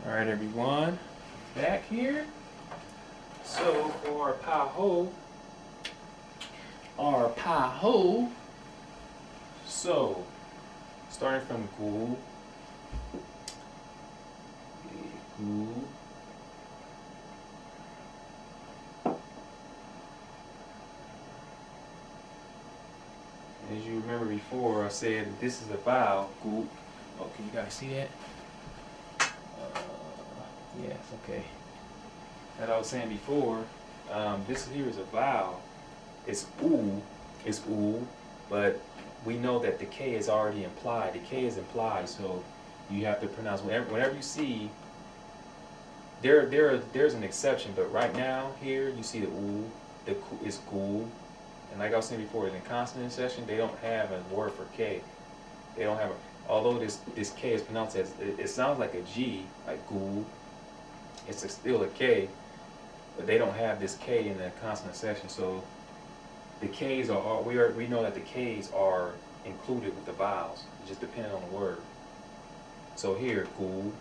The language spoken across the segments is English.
Alright everyone, back here. So for our Phaj Hauj, so starting from gu, as you remember before, I said that this is a vowel, gu. Okay, you guys see that? Yes, okay. As I was saying before, this here is a vowel. It's oo, but we know that the K is already implied. The K is implied, so you have to pronounce whenever you see. There's an exception, but right now here you see the oo, the ku is gu, and like I was saying before, in the consonant section they don't have a word for K. They don't have a. Although this K is pronounced as it sounds like a G, like gu. It's still a K, but they don't have this K in the consonant section. So the K's are we know that the K's are included with the vowels, just depending on the word. So here, gu.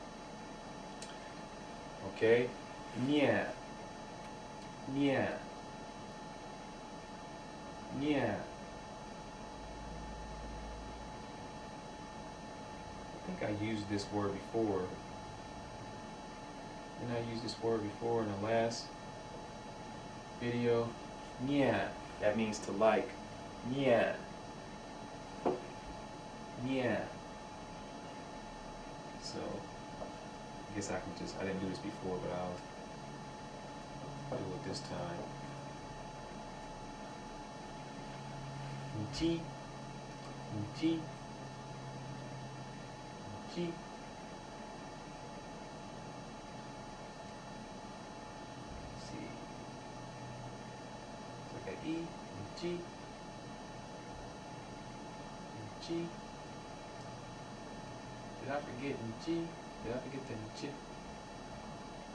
Okay, nya, nya, nya. I think I used this word before. Didn't I use this word before in the last video? Nya, that means to like. Nya, nya. So I guess I didn't do this before, but I'll do it this time. G, G, G. E, G, G. Did I forget G? Did I forget the G?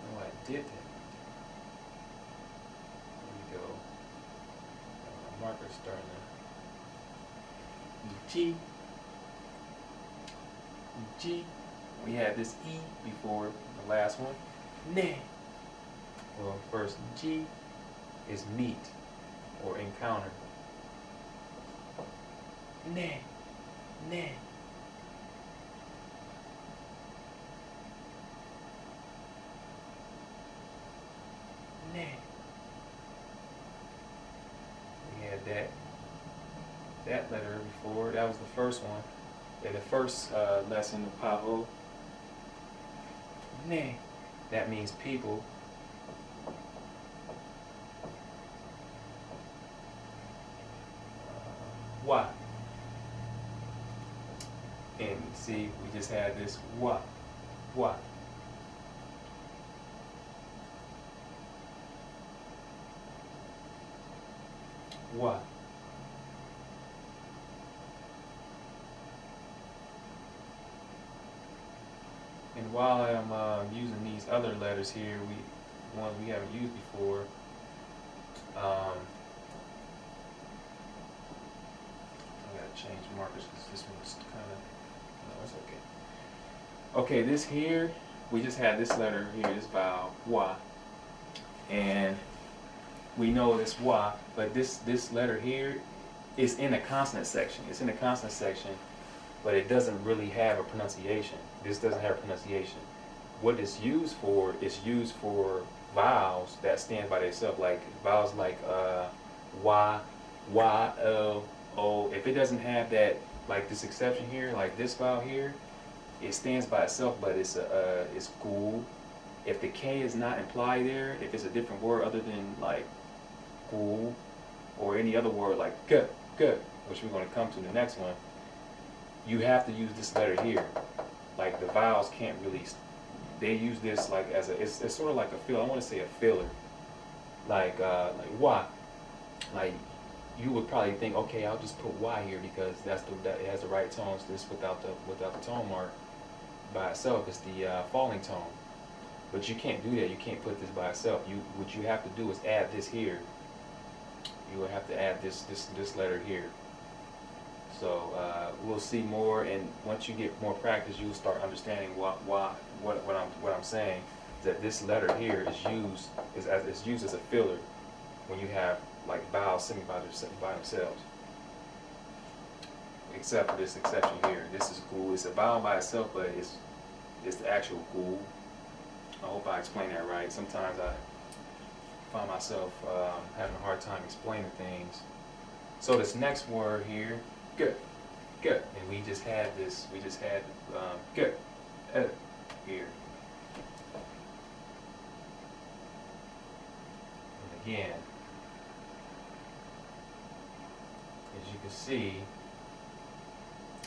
No, I didn't. There we go. My marker's starting to. G, G. We had this E before the last one. Ne. Well, first G is meet or encounter. Ne, ne. Ne. We had that letter before. That was the first one. In the first lesson of Phaj Hauj. Ne. That means people. Wa. And see, we just had this wa. And while I'm using these other letters here, ones we haven't used before, change markers because this one's kind of, no, it's okay. Okay, this here, we just had this letter here, this vowel, wa, and we know this wa, but this letter here is in the consonant section. It's in the consonant section, but it doesn't really have a pronunciation. This doesn't have a pronunciation. What it's used for is used for vowels that stand by themselves, like vowels like wa, o. If it doesn't have that, like this exception here, like this vowel here, it stands by itself, but it's gu. If the K is not implied there, if it's a different word other than like gu, or any other word like g, which we're going to come to the next one, you have to use this letter here. Like the vowels can't really, they use this like as a, it's sort of like a filler. I want to say a filler, like wa, like. You would probably think, okay, I'll just put Y here because that it has the right tones. This without the tone mark by itself is the falling tone. But you can't do that. You can't put this by itself. What you have to do is add this here. You will have to add this letter here. So we'll see more, and once you get more practice, you'll start understanding what I'm saying. That this letter here is used as a filler when you have like vowels sitting by themselves. Except for this exception here. This is cool. It's a vowel by itself, but it's the actual cool. I hope I explained that right. Sometimes I find myself having a hard time explaining things. So this next word here, good, good, and we just had good, here. And again,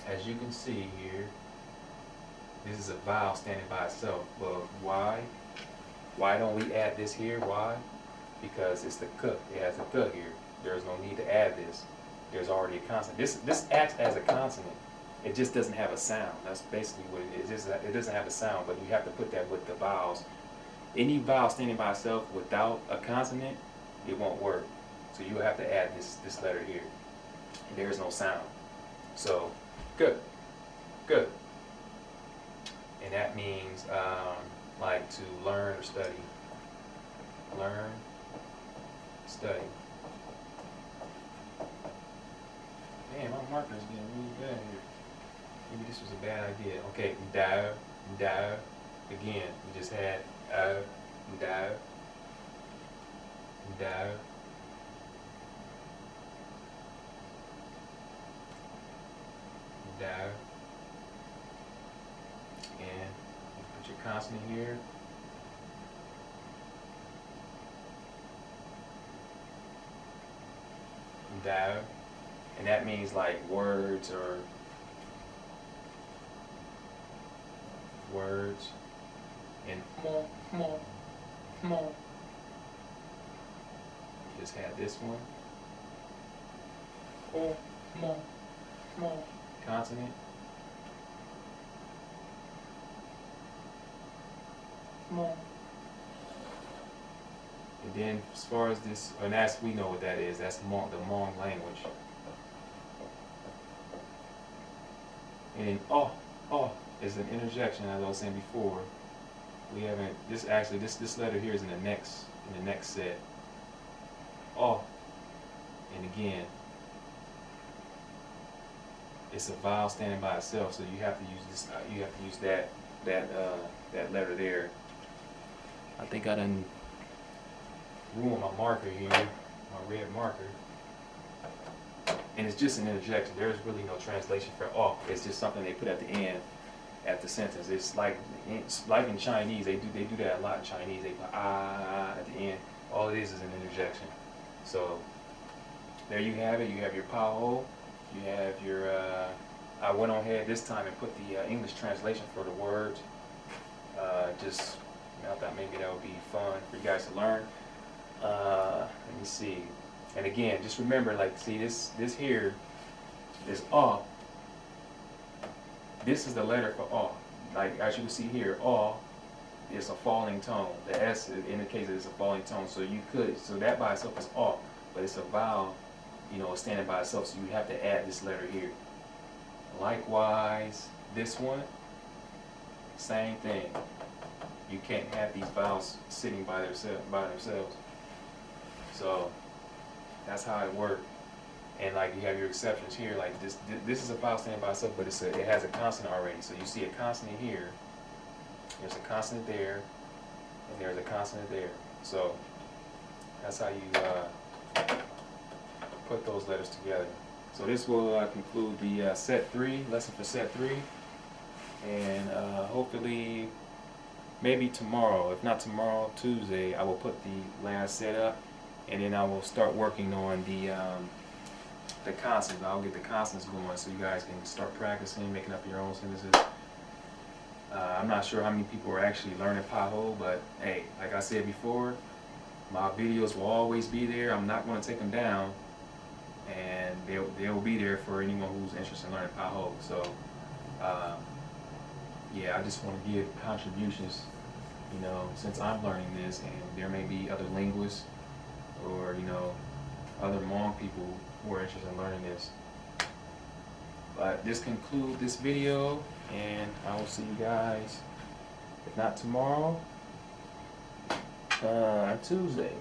as you can see here, this is a vowel standing by itself. But why? Why don't we add this here? Why? Because it's the k. It has a k here. There's no need to add this. There's already a consonant. This acts as a consonant. It just doesn't have a sound. That's basically what it is. It doesn't have a sound, but you have to put that with the vowels. Any vowel standing by itself without a consonant, it won't work. So you have to add this letter here. There is no sound. So good, good. And that means like to learn or study. Learn, study. Man, my marker's getting really bad here. Maybe this was a bad idea. Okay, da. Again, we just had da. And put your consonant here. Da. And that means like words or words. And just had this one. Consonant. And then as far as this, and that's, we know what that is. That's the Hmong language. And then is an interjection, as I was saying before. We haven't, this letter here is in the next set. And again, it's a vowel standing by itself, so you have to use this. You have to use that letter there. I think I done ruined my marker here, my red marker. And it's just an interjection. There's really no translation for It's just something they put at the end, at the sentence. It's like in Chinese. They do that a lot in Chinese. They put at the end. All it is an interjection. So there you have it. You have your Phaj Hauj. You have your. I went on ahead this time and put the English translation for the words. I thought maybe that would be fun for you guys to learn. Let me see. And again, just remember, like, see this here, this This is the letter for Like, as you can see here, is a falling tone. The S indicates that it's a falling tone. So that by itself is but it's a vowel, standing by itself. So you have to add this letter here. Likewise, this one, same thing. You can't have these vowels sitting by themselves. So that's how it works. And like you have your exceptions here, like this is a vowel standing by itself, but it has a consonant already. So you see a consonant here, there's a consonant there, and there's a consonant there. So that's how you put those letters together. So this will conclude the set 3, lesson for set 3. And hopefully, maybe tomorrow, if not tomorrow, Tuesday, I will put the last set up, and then I will start working on the consonants. I'll get the consonants going so you guys can start practicing, making up your own sentences. I'm not sure how many people are actually learning Phaj Hauj, but hey, like I said before, my videos will always be there. I'm not going to take them down, and they will be there for anyone who's interested in learning Phaj Hauj. So yeah, I just want to give contributions, since I'm learning this, and there may be other linguists or other Hmong people who are interested in learning this. But this concludes this video, and I will see you guys, if not tomorrow, Tuesday.